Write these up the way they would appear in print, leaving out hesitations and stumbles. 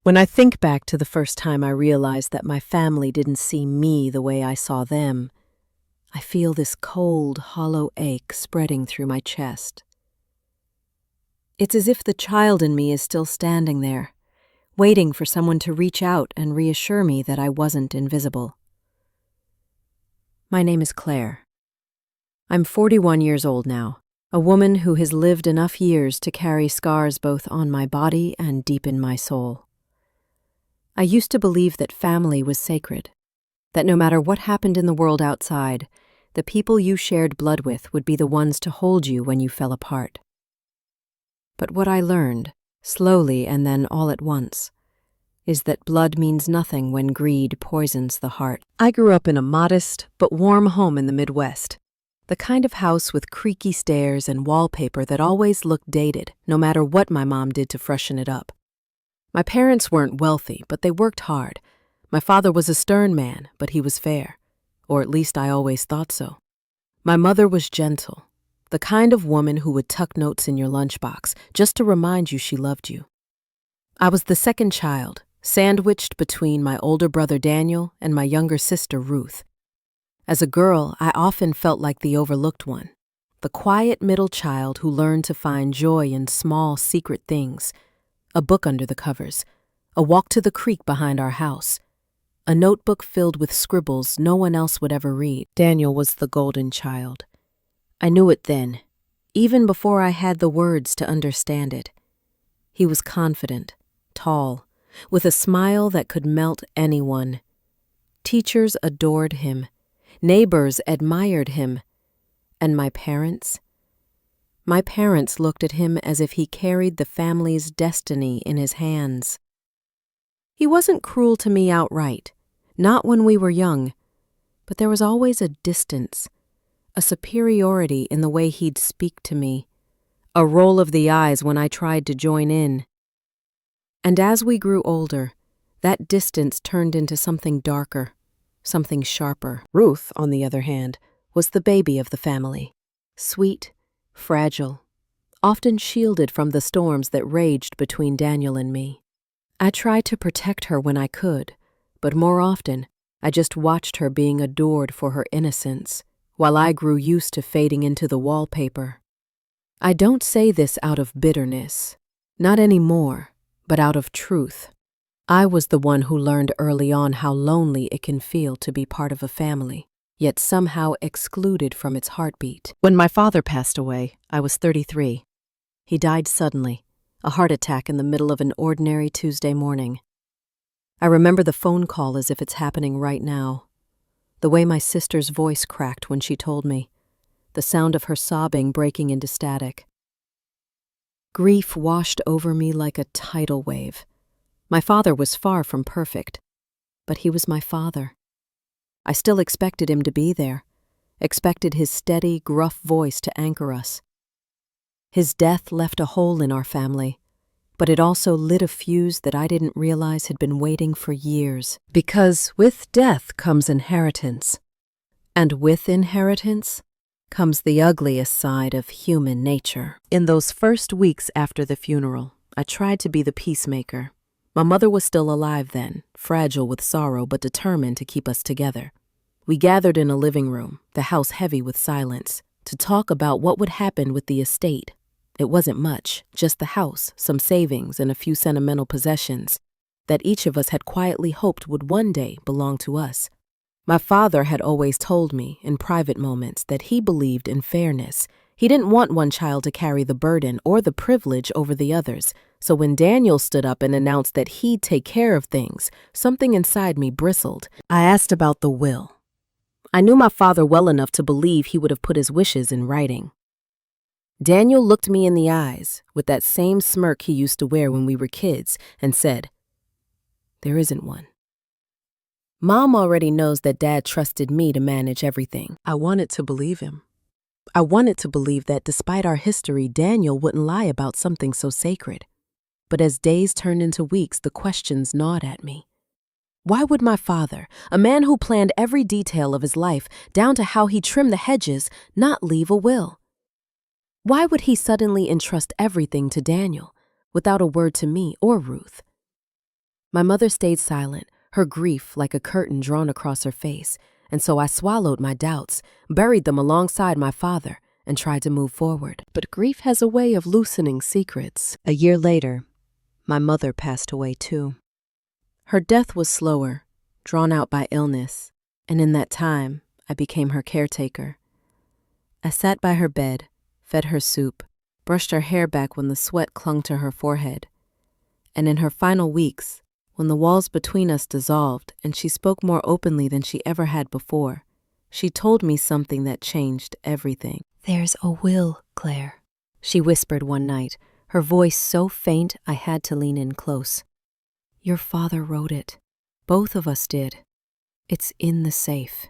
When I think back to the first time I realized that my family didn't see me the way I saw them, I feel this cold, hollow ache spreading through my chest. It's as if the child in me is still standing there, waiting for someone to reach out and reassure me that I wasn't invisible. My name is Claire. I'm 41 years old now, a woman who has lived enough years to carry scars both on my body and deep in my soul. I used to believe that family was sacred, that no matter what happened in the world outside, the people you shared blood with would be the ones to hold you when you fell apart. But what I learned, slowly and then all at once, is that blood means nothing when greed poisons the heart. I grew up in a modest but warm home in the Midwest, the kind of house with creaky stairs and wallpaper that always looked dated, no matter what my mom did to freshen it up. My parents weren't wealthy, but they worked hard. My father was a stern man, but he was fair, or at least I always thought so. My mother was gentle, the kind of woman who would tuck notes in your lunchbox just to remind you she loved you. I was the second child, sandwiched between my older brother Daniel and my younger sister Ruth. As a girl, I often felt like the overlooked one, the quiet middle child who learned to find joy in small, secret things. A book under the covers, a walk to the creek behind our house, a notebook filled with scribbles no one else would ever read. Daniel was the golden child. I knew it then, even before I had the words to understand it. He was confident, tall, with a smile that could melt anyone. Teachers adored him, neighbors admired him, and my parents looked at him as if he carried the family's destiny in his hands. He wasn't cruel to me outright, not when we were young, but there was always a distance, a superiority in the way he'd speak to me, a roll of the eyes when I tried to join in. And as we grew older, that distance turned into something darker, something sharper. Ruth, on the other hand, was the baby of the family, sweet, fragile, often shielded from the storms that raged between Daniel and me. I tried to protect her when I could, but more often, I just watched her being adored for her innocence, while I grew used to fading into the wallpaper. I don't say this out of bitterness, not anymore, but out of truth. I was the one who learned early on how lonely it can feel to be part of a family, yet somehow excluded from its heartbeat. When my father passed away, I was 33. He died suddenly, a heart attack in the middle of an ordinary Tuesday morning. I remember the phone call as if it's happening right now. The way my sister's voice cracked when she told me, the sound of her sobbing breaking into static. Grief washed over me like a tidal wave. My father was far from perfect, but he was my father. I still expected him to be there, expected his steady, gruff voice to anchor us. His death left a hole in our family, but it also lit a fuse that I didn't realize had been waiting for years. Because with death comes inheritance, and with inheritance comes the ugliest side of human nature. In those first weeks after the funeral, I tried to be the peacemaker. My mother was still alive then, fragile with sorrow but determined to keep us together. We gathered in a living room, the house heavy with silence, to talk about what would happen with the estate. It wasn't much, just the house, some savings, and a few sentimental possessions that each of us had quietly hoped would one day belong to us. My father had always told me, in private moments, that he believed in fairness. He didn't want one child to carry the burden or the privilege over the others. So when Daniel stood up and announced that he'd take care of things, something inside me bristled. I asked about the will. I knew my father well enough to believe he would have put his wishes in writing. Daniel looked me in the eyes with that same smirk he used to wear when we were kids and said, "There isn't one." Mom already knows that Dad trusted me to manage everything. I wanted to believe him. I wanted to believe that despite our history, Daniel wouldn't lie about something so sacred. But as days turned into weeks, the questions gnawed at me. Why would my father, a man who planned every detail of his life down to how he trimmed the hedges, not leave a will? Why would he suddenly entrust everything to Daniel, without a word to me or Ruth? My mother stayed silent, her grief like a curtain drawn across her face, and so I swallowed my doubts, buried them alongside my father, and tried to move forward. But grief has a way of loosening secrets. A year later, my mother passed away too. Her death was slower, drawn out by illness, and in that time, I became her caretaker. I sat by her bed, fed her soup, brushed her hair back when the sweat clung to her forehead. And in her final weeks, when the walls between us dissolved and she spoke more openly than she ever had before, she told me something that changed everything. "There's a will, Claire," she whispered one night, her voice so faint I had to lean in close. "Your father wrote it. Both of us did. It's in the safe."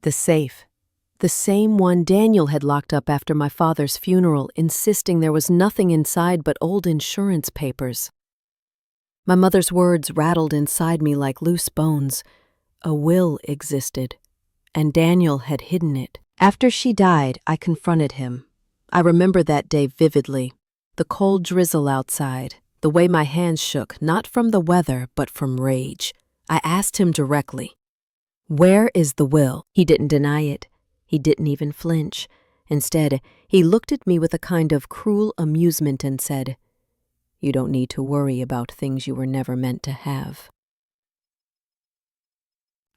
The safe. The same one Daniel had locked up after my father's funeral, insisting there was nothing inside but old insurance papers. My mother's words rattled inside me like loose bones. A will existed, and Daniel had hidden it. After she died, I confronted him. I remember that day vividly. The cold drizzle outside, the way my hands shook, not from the weather, but from rage. I asked him directly, "Where is the will?" He didn't deny it. He didn't even flinch. Instead, he looked at me with a kind of cruel amusement and said, "You don't need to worry about things you were never meant to have."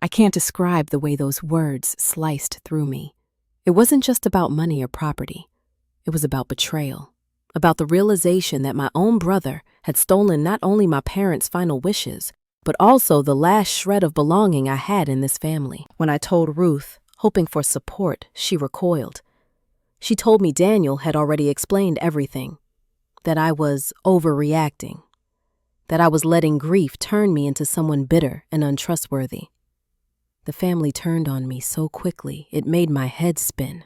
I can't describe the way those words sliced through me. It wasn't just about money or property. It was about betrayal, about the realization that my own brother had stolen not only my parents' final wishes, but also the last shred of belonging I had in this family. When I told Ruth, hoping for support, she recoiled. She told me Daniel had already explained everything, that I was overreacting, that I was letting grief turn me into someone bitter and untrustworthy. The family turned on me so quickly, it made my head spin.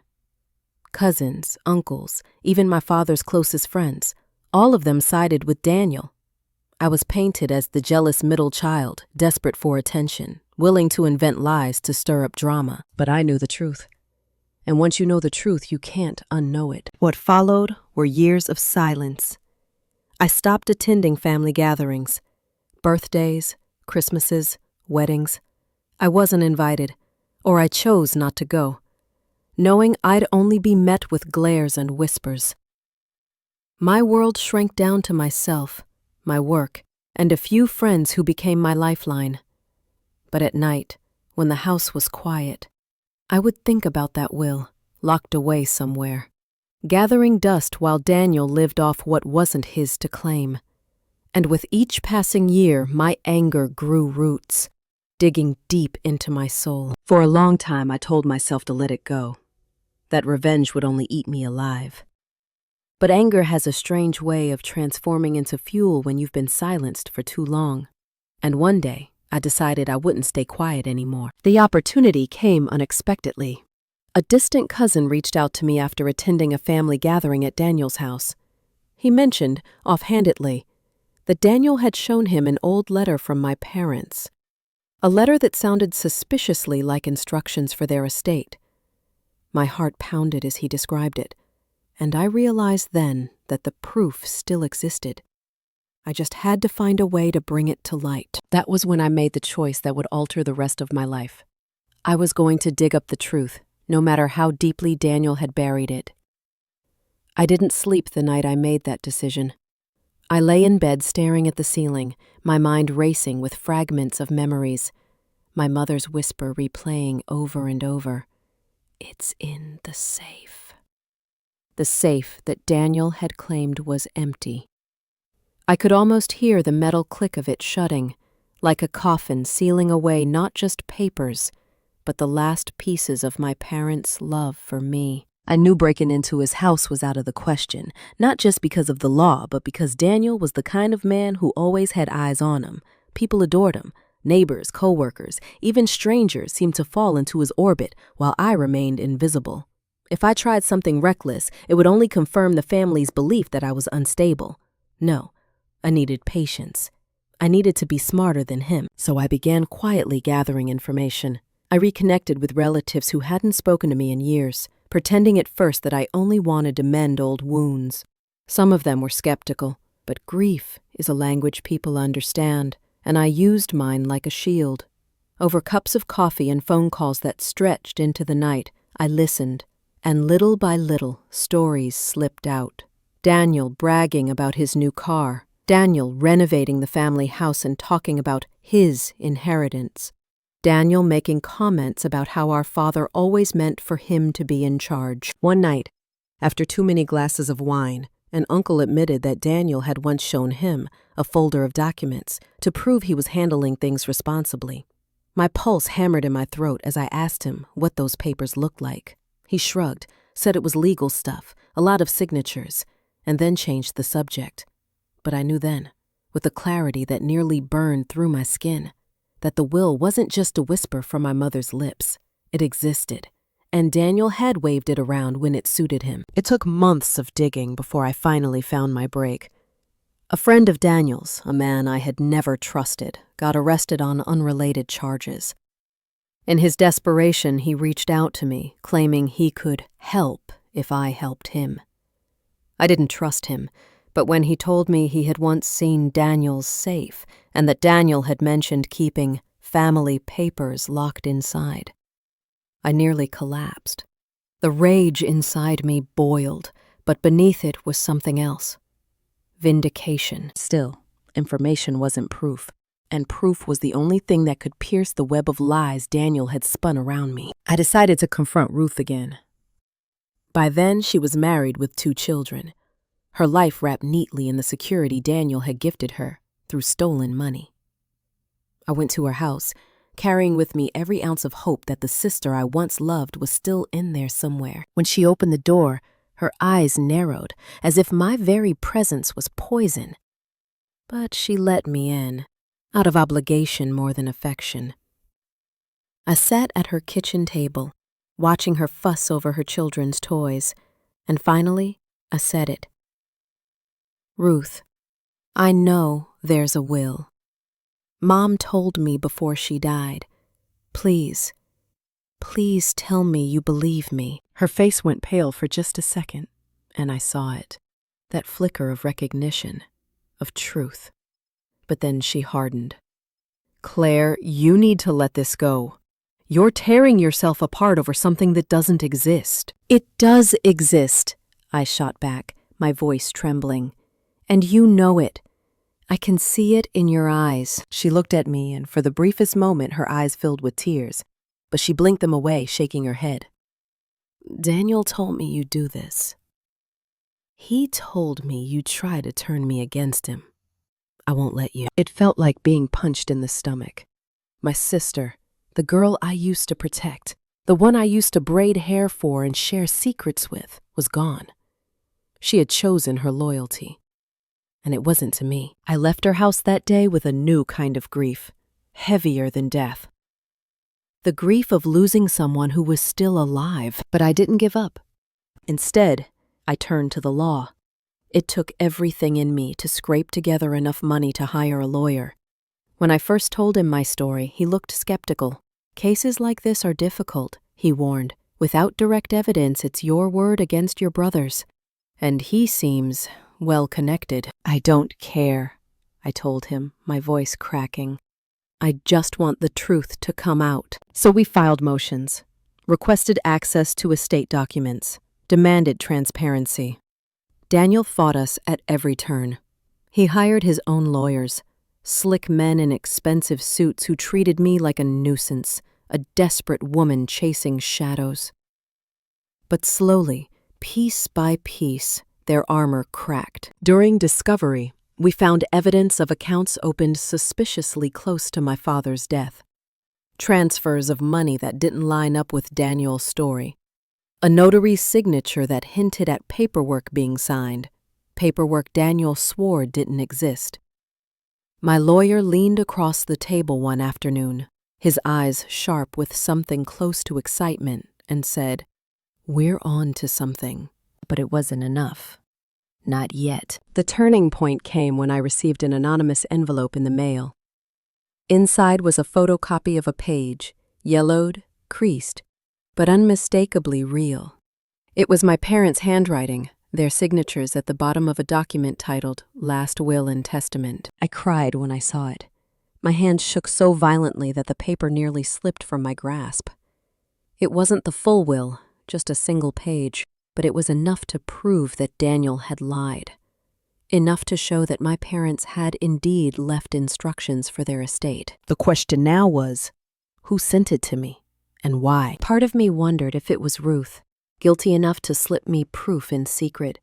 Cousins, uncles, even my father's closest friends, all of them sided with Daniel. I was painted as the jealous middle child, desperate for attention, willing to invent lies to stir up drama. But I knew the truth. And once you know the truth, you can't unknow it. What followed were years of silence. I stopped attending family gatherings, birthdays, Christmases, weddings. I wasn't invited, or I chose not to go, knowing I'd only be met with glares and whispers. My world shrank down to myself, my work, and a few friends who became my lifeline. But at night, when the house was quiet, I would think about that will, locked away somewhere, gathering dust while Daniel lived off what wasn't his to claim. And with each passing year, my anger grew roots, digging deep into my soul. For a long time, I told myself to let it go, that revenge would only eat me alive. But anger has a strange way of transforming into fuel when you've been silenced for too long. And one day, I decided I wouldn't stay quiet anymore. The opportunity came unexpectedly. A distant cousin reached out to me after attending a family gathering at Daniel's house. He mentioned, offhandedly, that Daniel had shown him an old letter from my parents, a letter that sounded suspiciously like instructions for their estate. My heart pounded as he described it, and I realized then that the proof still existed. I just had to find a way to bring it to light. That was when I made the choice that would alter the rest of my life. I was going to dig up the truth, no matter how deeply Daniel had buried it. I didn't sleep the night I made that decision. I lay in bed staring at the ceiling, my mind racing with fragments of memories, my mother's whisper replaying over and over, "It's in the safe." The safe that Daniel had claimed was empty. I could almost hear the metal click of it shutting, like a coffin sealing away not just papers, but the last pieces of my parents' love for me. I knew breaking into his house was out of the question, not just because of the law, but because Daniel was the kind of man who always had eyes on him. People adored him. Neighbors, co-workers, even strangers seemed to fall into his orbit while I remained invisible. If I tried something reckless, it would only confirm the family's belief that I was unstable. No, I needed patience. I needed to be smarter than him, so I began quietly gathering information. I reconnected with relatives who hadn't spoken to me in years, pretending at first that I only wanted to mend old wounds. Some of them were skeptical, but grief is a language people understand. and I used mine like a shield. Over cups of coffee and phone calls that stretched into the night, I listened, and little by little, stories slipped out. Daniel bragging about his new car, Daniel renovating the family house and talking about his inheritance, Daniel making comments about how our father always meant for him to be in charge. One night, after too many glasses of wine, an uncle admitted that Daniel had once shown him a folder of documents to prove he was handling things responsibly. My pulse hammered in my throat as I asked him what those papers looked like. He shrugged, said it was legal stuff, a lot of signatures, and then changed the subject. But I knew then, with a clarity that nearly burned through my skin, that the will wasn't just a whisper from my mother's lips. It existed, and Daniel had waved it around when it suited him. It took months of digging before I finally found my break. A friend of Daniel's, a man I had never trusted, got arrested on unrelated charges. In his desperation, he reached out to me, claiming he could help if I helped him. I didn't trust him, but when he told me he had once seen Daniel's safe and that Daniel had mentioned keeping family papers locked inside, I nearly collapsed. The rage inside me boiled, but beneath it was something else. Vindication. Still, information wasn't proof, and proof was the only thing that could pierce the web of lies Daniel had spun around me. I decided to confront Ruth again. By then, she was married with 2 children. Her life wrapped neatly in the security Daniel had gifted her through stolen money. I went to her house, carrying with me every ounce of hope that the sister I once loved was still in there somewhere. When she opened the door, her eyes narrowed, as if my very presence was poison. But she let me in, out of obligation more than affection. I sat at her kitchen table, watching her fuss over her children's toys, and finally, I said it. Ruth, I know there's a will. Mom told me before she died. Please tell me you believe me. Her face went pale for just a second, and I saw it. That flicker of recognition, of truth. But then she hardened. Claire, you need to let this go. You're tearing yourself apart over something that doesn't exist. It does exist, I shot back, my voice trembling. And you know it. I can see it in your eyes. She looked at me, and for the briefest moment her eyes filled with tears, but she blinked them away, shaking her head. Daniel told me you'd do this. He told me you'd try to turn me against him. I won't let you. It felt like being punched in the stomach. My sister, the girl I used to protect, the one I used to braid hair for and share secrets with, was gone. She had chosen her loyalty. And it wasn't to me. I left her house that day with a new kind of grief, heavier than death. The grief of losing someone who was still alive, but I didn't give up. Instead, I turned to the law. It took everything in me to scrape together enough money to hire a lawyer. When I first told him my story, he looked skeptical. Cases like this are difficult, he warned. Without direct evidence, it's your word against your brother's. And he seems well connected. I don't care, I told him, my voice cracking. I just want the truth to come out. So we filed motions, requested access to estate documents, demanded transparency. Daniel fought us at every turn. He hired his own lawyers, slick men in expensive suits who treated me like a nuisance, a desperate woman chasing shadows. But slowly, piece by piece, their armor cracked. During discovery, we found evidence of accounts opened suspiciously close to my father's death. Transfers of money that didn't line up with Daniel's story. A notary's signature that hinted at paperwork being signed, paperwork Daniel swore didn't exist. My lawyer leaned across the table one afternoon, his eyes sharp with something close to excitement, and said, "We're on to something." But it wasn't enough. Not yet. The turning point came when I received an anonymous envelope in the mail. Inside was a photocopy of a page, yellowed, creased, but unmistakably real. It was my parents' handwriting, their signatures at the bottom of a document titled Last Will and Testament. I cried when I saw it. My hand shook so violently that the paper nearly slipped from my grasp. It wasn't the full will, just a single page, but it was enough to prove that Daniel had lied. Enough to show that my parents had indeed left instructions for their estate. The question now was, who sent it to me, and why? Part of me wondered if it was Ruth, guilty enough to slip me proof in secret.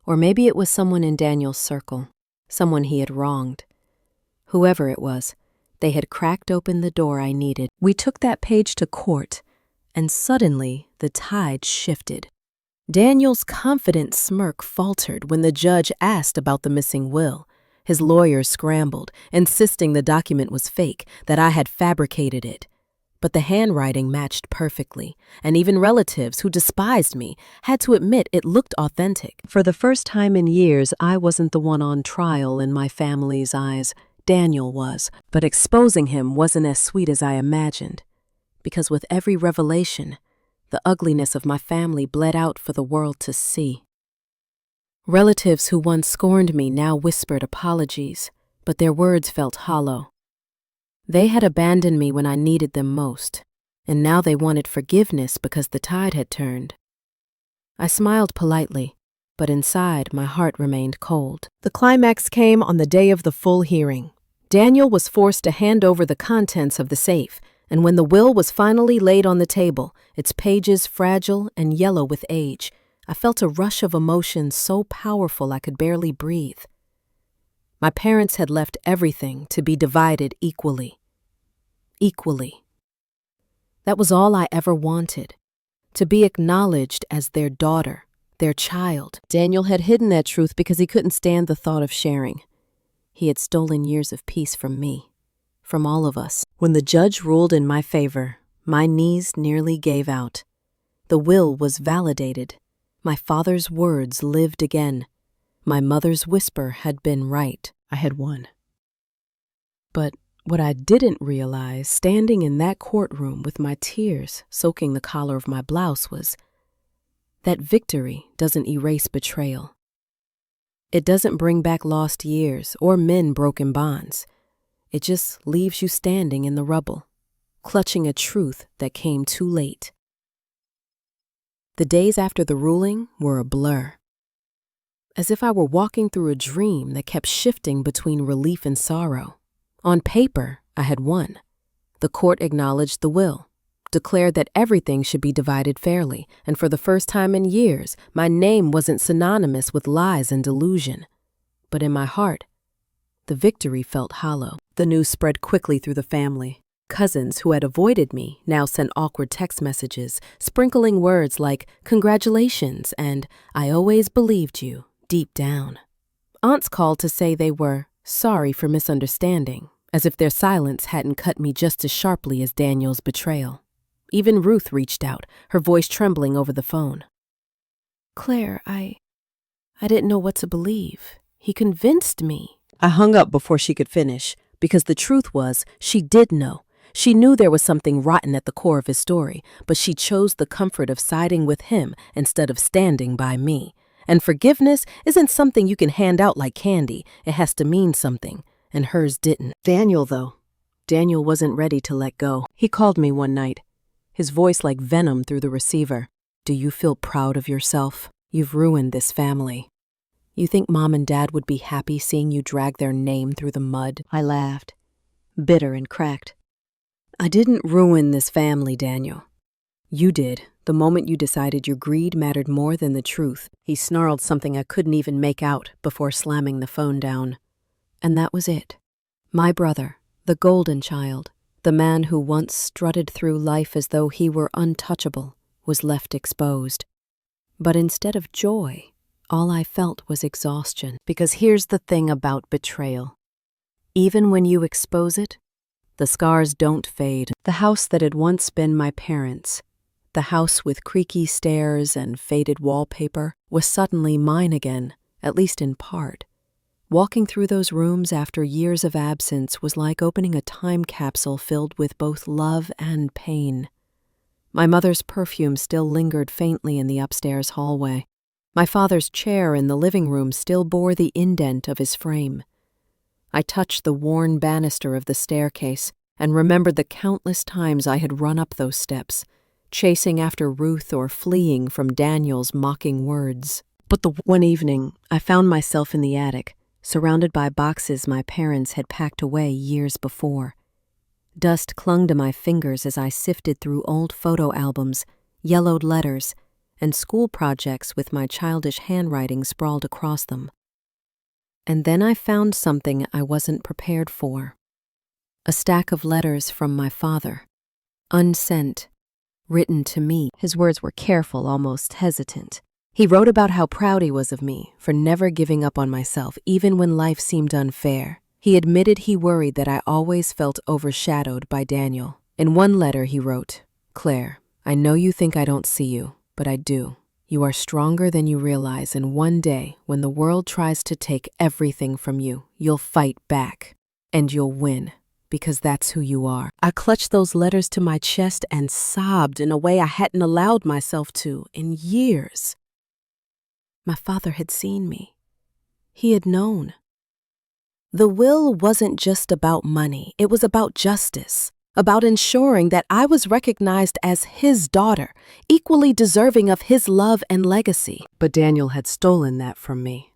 Or maybe it was someone in Daniel's circle, someone he had wronged. Whoever it was, they had cracked open the door I needed. We took that page to court, and suddenly the tide shifted. Daniel's confident smirk faltered when the judge asked about the missing will. His lawyers scrambled, insisting the document was fake, that I had fabricated it. But the handwriting matched perfectly, and even relatives who despised me had to admit it looked authentic. For the first time in years, I wasn't the one on trial in my family's eyes. Daniel was, but exposing him wasn't as sweet as I imagined. Because with every revelation, the ugliness of my family bled out for the world to see. Relatives who once scorned me now whispered apologies, but their words felt hollow. They had abandoned me when I needed them most, and now they wanted forgiveness because the tide had turned. I smiled politely, but inside my heart remained cold. The climax came on the day of the full hearing. Daniel was forced to hand over the contents of the safe, and when the will was finally laid on the table, its pages fragile and yellow with age, I felt a rush of emotion so powerful I could barely breathe. My parents had left everything to be divided equally. Equally. That was all I ever wanted, to be acknowledged as their daughter, their child. Daniel had hidden that truth because he couldn't stand the thought of sharing. He had stolen years of peace from me, from all of us. When the judge ruled in my favor, my knees nearly gave out. The will was validated. My father's words lived again. My mother's whisper had been right. I had won. But what I didn't realize, standing in that courtroom with my tears soaking the collar of my blouse, was that victory doesn't erase betrayal. It doesn't bring back lost years or mend broken bonds. It just leaves you standing in the rubble, clutching a truth that came too late. The days after the ruling were a blur, as if I were walking through a dream that kept shifting between relief and sorrow. On paper, I had won. The court acknowledged the will, declared that everything should be divided fairly, and for the first time in years, my name wasn't synonymous with lies and delusion. But in my heart, the victory felt hollow. The news spread quickly through the family. Cousins who had avoided me now sent awkward text messages, sprinkling words like "congratulations" and "I always believed you," deep down. Aunts called to say they were sorry for misunderstanding, as if their silence hadn't cut me just as sharply as Daniel's betrayal. Even Ruth reached out, her voice trembling over the phone. "Claire, I didn't know what to believe. He convinced me." I hung up before she could finish, because the truth was, she did know. She knew there was something rotten at the core of his story, but she chose the comfort of siding with him instead of standing by me. And forgiveness isn't something you can hand out like candy. It has to mean something, and hers didn't. Daniel wasn't ready to let go. He called me one night, his voice like venom through the receiver. "Do you feel proud of yourself? You've ruined this family. You think Mom and Dad would be happy seeing you drag their name through the mud?" I laughed, bitter and cracked. "I didn't ruin this family, Daniel. You did, the moment you decided your greed mattered more than the truth." He snarled something I couldn't even make out before slamming the phone down. And that was it. My brother, the golden child, the man who once strutted through life as though he were untouchable, was left exposed. But instead of joy, all I felt was exhaustion. Because here's the thing about betrayal. Even when you expose it, the scars don't fade. The house that had once been my parents', the house with creaky stairs and faded wallpaper, was suddenly mine again, at least in part. Walking through those rooms after years of absence was like opening a time capsule filled with both love and pain. My mother's perfume still lingered faintly in the upstairs hallway. My father's chair in the living room still bore the indent of his frame. I touched the worn banister of the staircase and remembered the countless times I had run up those steps, chasing after Ruth or fleeing from Daniel's mocking words. But the one evening, I found myself in the attic, surrounded by boxes my parents had packed away years before. Dust clung to my fingers as I sifted through old photo albums, yellowed letters, and school projects with my childish handwriting sprawled across them. And then I found something I wasn't prepared for. A stack of letters from my father, unsent, written to me. His words were careful, almost hesitant. He wrote about how proud he was of me for never giving up on myself, even when life seemed unfair. He admitted he worried that I always felt overshadowed by Daniel. In one letter he wrote, "Claire, I know you think I don't see you, but I do. You are stronger than you realize, and one day, when the world tries to take everything from you, you'll fight back, and you'll win, because that's who you are." I clutched those letters to my chest and sobbed in a way I hadn't allowed myself to in years. My father had seen me. He had known. The will wasn't just about money. It was about justice, about ensuring that I was recognized as his daughter, equally deserving of his love and legacy. But Daniel had stolen that from me,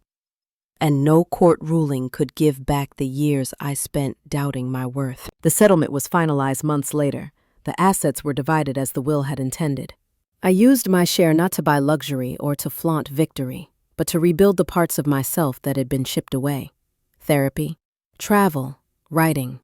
and no court ruling could give back the years I spent doubting my worth. The settlement was finalized months later. The assets were divided as the will had intended. I used my share not to buy luxury or to flaunt victory, but to rebuild the parts of myself that had been chipped away. Therapy, travel, writing.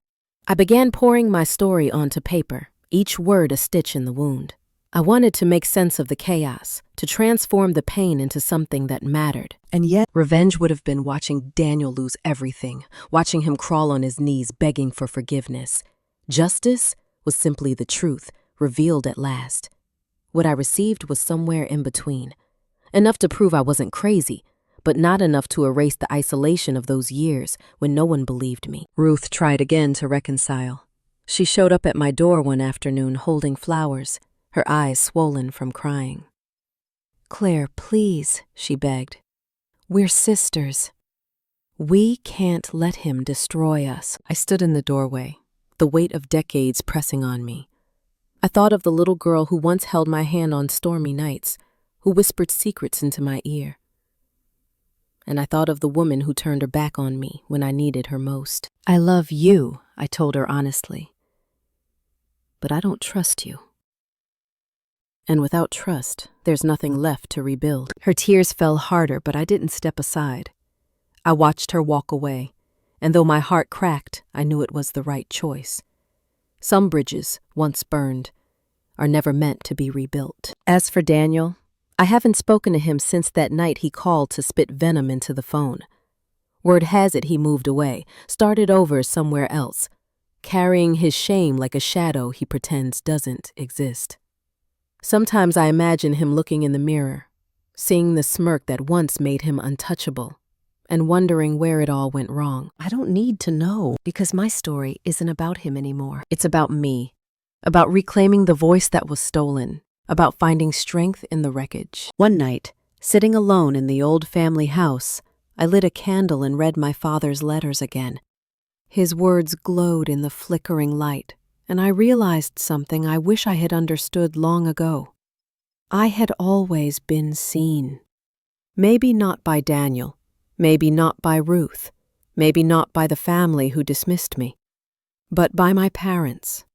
I began pouring my story onto paper, each word a stitch in the wound. I wanted to make sense of the chaos, to transform the pain into something that mattered. And yet, revenge would have been watching Daniel lose everything, watching him crawl on his knees begging for forgiveness. Justice was simply the truth, revealed at last. What I received was somewhere in between. Enough to prove I wasn't crazy, but not enough to erase the isolation of those years when no one believed me. Ruth tried again to reconcile. She showed up at my door one afternoon holding flowers, her eyes swollen from crying. "Claire, please," she begged. "We're sisters. We can't let him destroy us." I stood in the doorway, the weight of decades pressing on me. I thought of the little girl who once held my hand on stormy nights, who whispered secrets into my ear. And I thought of the woman who turned her back on me when I needed her most. "I love you," I told her honestly, "but I don't trust you. And without trust, there's nothing left to rebuild." Her tears fell harder, but I didn't step aside. I watched her walk away, and though my heart cracked, I knew it was the right choice. Some bridges, once burned, are never meant to be rebuilt. As for Daniel, I haven't spoken to him since that night he called to spit venom into the phone. Word has it he moved away, started over somewhere else, carrying his shame like a shadow he pretends doesn't exist. Sometimes I imagine him looking in the mirror, seeing the smirk that once made him untouchable, and wondering where it all went wrong. I don't need to know, because my story isn't about him anymore. It's about me, about reclaiming the voice that was stolen, about finding strength in the wreckage. One night, sitting alone in the old family house, I lit a candle and read my father's letters again. His words glowed in the flickering light, and I realized something I wish I had understood long ago. I had always been seen. Maybe not by Daniel, maybe not by Ruth, maybe not by the family who dismissed me, but by my parents,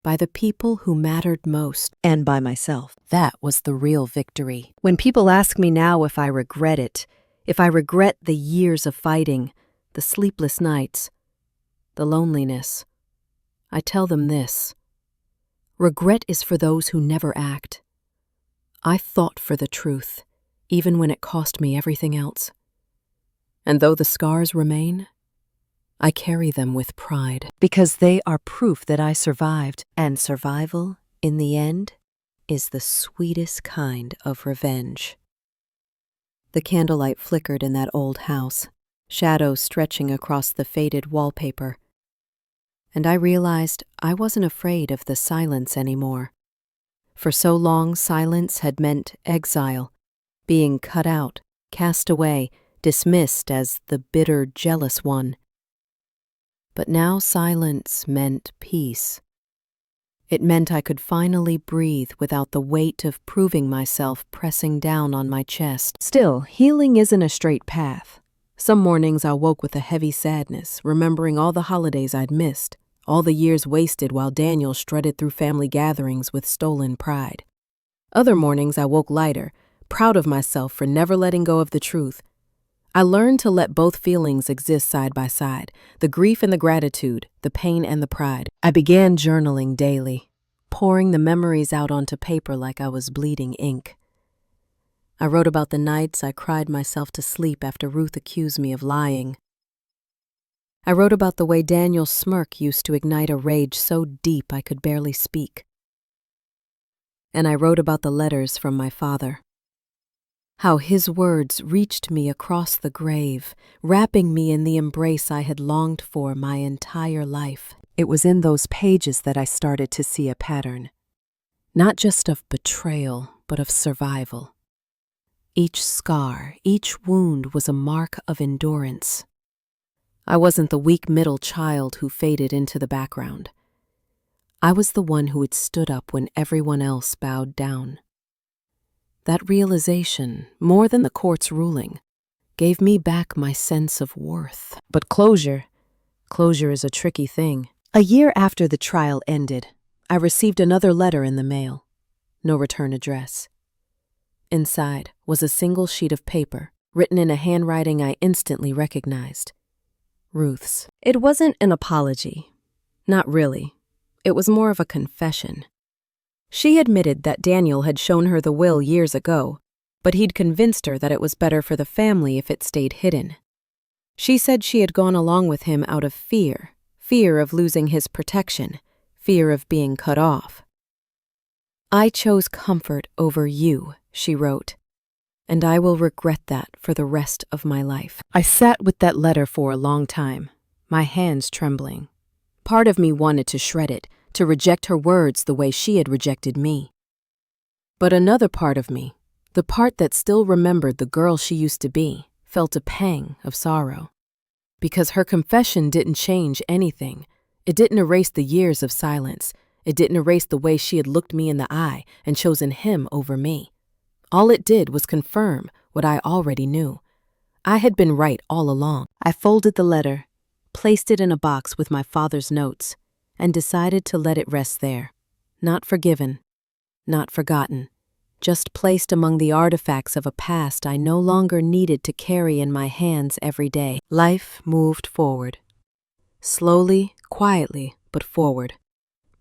by the people who mattered most, and by myself. That was the real victory. When people ask me now if I regret it, if I regret the years of fighting, the sleepless nights, the loneliness, I tell them this: regret is for those who never act. I fought for the truth, even when it cost me everything else. And though the scars remain, I carry them with pride, because they are proof that I survived, and survival, in the end, is the sweetest kind of revenge. The candlelight flickered in that old house, shadows stretching across the faded wallpaper, and I realized I wasn't afraid of the silence anymore. For so long, silence had meant exile, being cut out, cast away, dismissed as the bitter, jealous one. But now silence meant peace. It meant I could finally breathe without the weight of proving myself pressing down on my chest. Still, healing isn't a straight path. Some mornings I woke with a heavy sadness, remembering all the holidays I'd missed, all the years wasted while Daniel strutted through family gatherings with stolen pride. Other mornings I woke lighter, proud of myself for never letting go of the truth. I learned to let both feelings exist side by side, the grief and the gratitude, the pain and the pride. I began journaling daily, pouring the memories out onto paper like I was bleeding ink. I wrote about the nights I cried myself to sleep after Ruth accused me of lying. I wrote about the way Daniel's smirk used to ignite a rage so deep I could barely speak. And I wrote about the letters from my father. How his words reached me across the grave, wrapping me in the embrace I had longed for my entire life. It was in those pages that I started to see a pattern, not just of betrayal, but of survival. Each scar, each wound was a mark of endurance. I wasn't the weak middle child who faded into the background. I was the one who had stood up when everyone else bowed down. That realization, more than the court's ruling, gave me back my sense of worth. But closure is a tricky thing. A year after the trial ended, I received another letter in the mail. No return address. Inside was a single sheet of paper, written in a handwriting I instantly recognized. Ruth's. It wasn't an apology. Not really. It was more of a confession. She admitted that Daniel had shown her the will years ago, but he'd convinced her that it was better for the family if it stayed hidden. She said she had gone along with him out of fear of losing his protection, fear of being cut off. I chose comfort over you, she wrote, and I will regret that for the rest of my life. I sat with that letter for a long time, my hands trembling. Part of me wanted to shred it, to reject her words the way she had rejected me. But another part of me, the part that still remembered the girl she used to be, felt a pang of sorrow. Because her confession didn't change anything. It didn't erase the years of silence. It didn't erase the way she had looked me in the eye and chosen him over me. All it did was confirm what I already knew. I had been right all along. I folded the letter, placed it in a box with my father's notes, and decided to let it rest there. Not forgiven, not forgotten, just placed among the artifacts of a past I no longer needed to carry in my hands every day. Life moved forward. Slowly, quietly, but forward.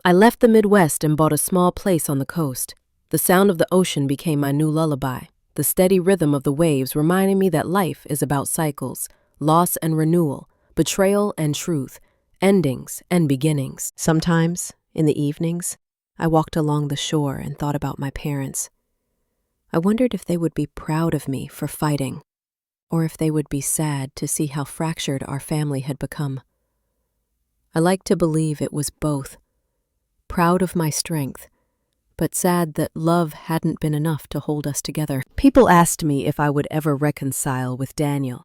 I left the Midwest and bought a small place on the coast. The sound of the ocean became my new lullaby. The steady rhythm of the waves reminded me that life is about cycles, loss and renewal, betrayal and truth, endings and beginnings. Sometimes, in the evenings, I walked along the shore and thought about my parents. I wondered if they would be proud of me for fighting, or if they would be sad to see how fractured our family had become. I like to believe it was both. Proud of my strength, but sad that love hadn't been enough to hold us together. People asked me if I would ever reconcile with Daniel.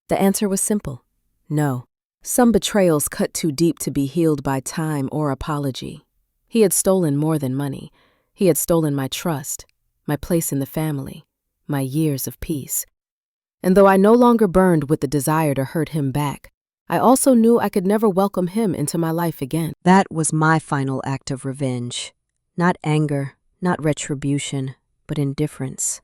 The answer was simple: no. Some betrayals cut too deep to be healed by time or apology. He had stolen more than money. He had stolen my trust, my place in the family, my years of peace. And though I no longer burned with the desire to hurt him back, I also knew I could never welcome him into my life again. That was my final act of revenge. Not anger, not retribution, but indifference.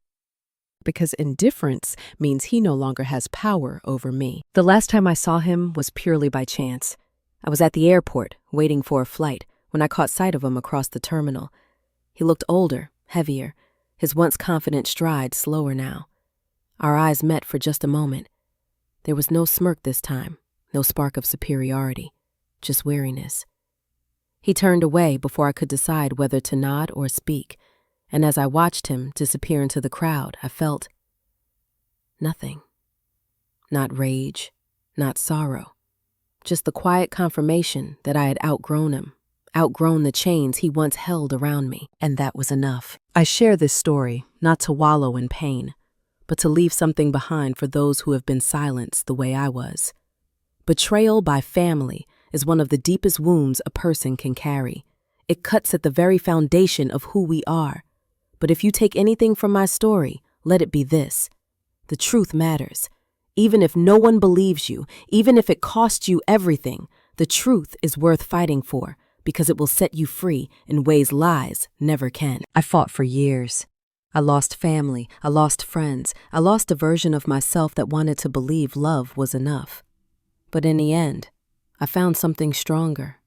Because indifference means he no longer has power over me. The last time I saw him was purely by chance. I was at the airport, waiting for a flight, when I caught sight of him across the terminal. He looked older, heavier, his once confident stride slower now. Our eyes met for just a moment. There was no smirk this time, no spark of superiority, just weariness. He turned away before I could decide whether to nod or speak, and as I watched him disappear into the crowd, I felt nothing. Not rage, not sorrow, just the quiet confirmation that I had outgrown him, outgrown the chains he once held around me, and that was enough. I share this story not to wallow in pain, but to leave something behind for those who have been silenced the way I was. Betrayal by family is one of the deepest wounds a person can carry. It cuts at the very foundation of who we are. But if you take anything from my story, let it be this. The truth matters. Even if no one believes you, even if it costs you everything, the truth is worth fighting for because it will set you free in ways lies never can. I fought for years. I lost family, I lost friends, I lost a version of myself that wanted to believe love was enough. But in the end, I found something stronger.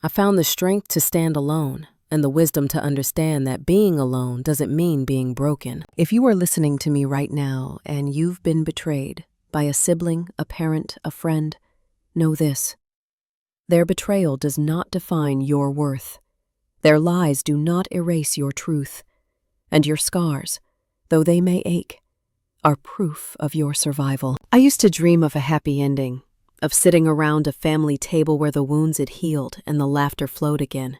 I found the strength to stand alone and the wisdom to understand that being alone doesn't mean being broken. If you are listening to me right now and you've been betrayed by a sibling, a parent, a friend, know this. Their betrayal does not define your worth. Their lies do not erase your truth. And your scars, though they may ache, are proof of your survival. I used to dream of a happy ending, of sitting around a family table where the wounds had healed and the laughter flowed again.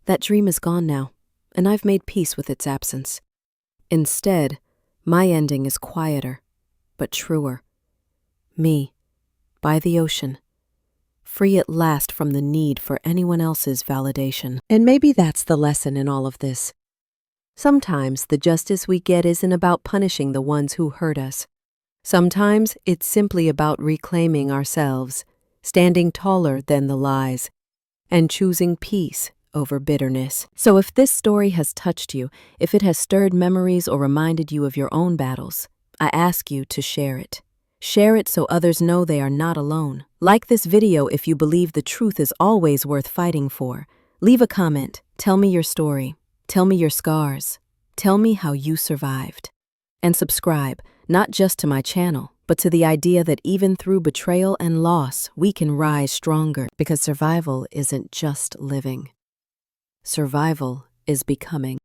That dream is gone now, and I've made peace with its absence. Instead, my ending is quieter, but truer. Me, by the ocean, free at last from the need for anyone else's validation. And maybe that's the lesson in all of this. Sometimes the justice we get isn't about punishing the ones who hurt us. Sometimes it's simply about reclaiming ourselves, standing taller than the lies, and choosing peace over bitterness. So if this story has touched you, if it has stirred memories or reminded you of your own battles, I ask you to share it. Share it so others know they are not alone. Like this video if you believe the truth is always worth fighting for. Leave a comment. Tell me your story. Tell me your scars. Tell me how you survived. And subscribe, not just to my channel, but to the idea that even through betrayal and loss, we can rise stronger because survival isn't just living. Survival is becoming.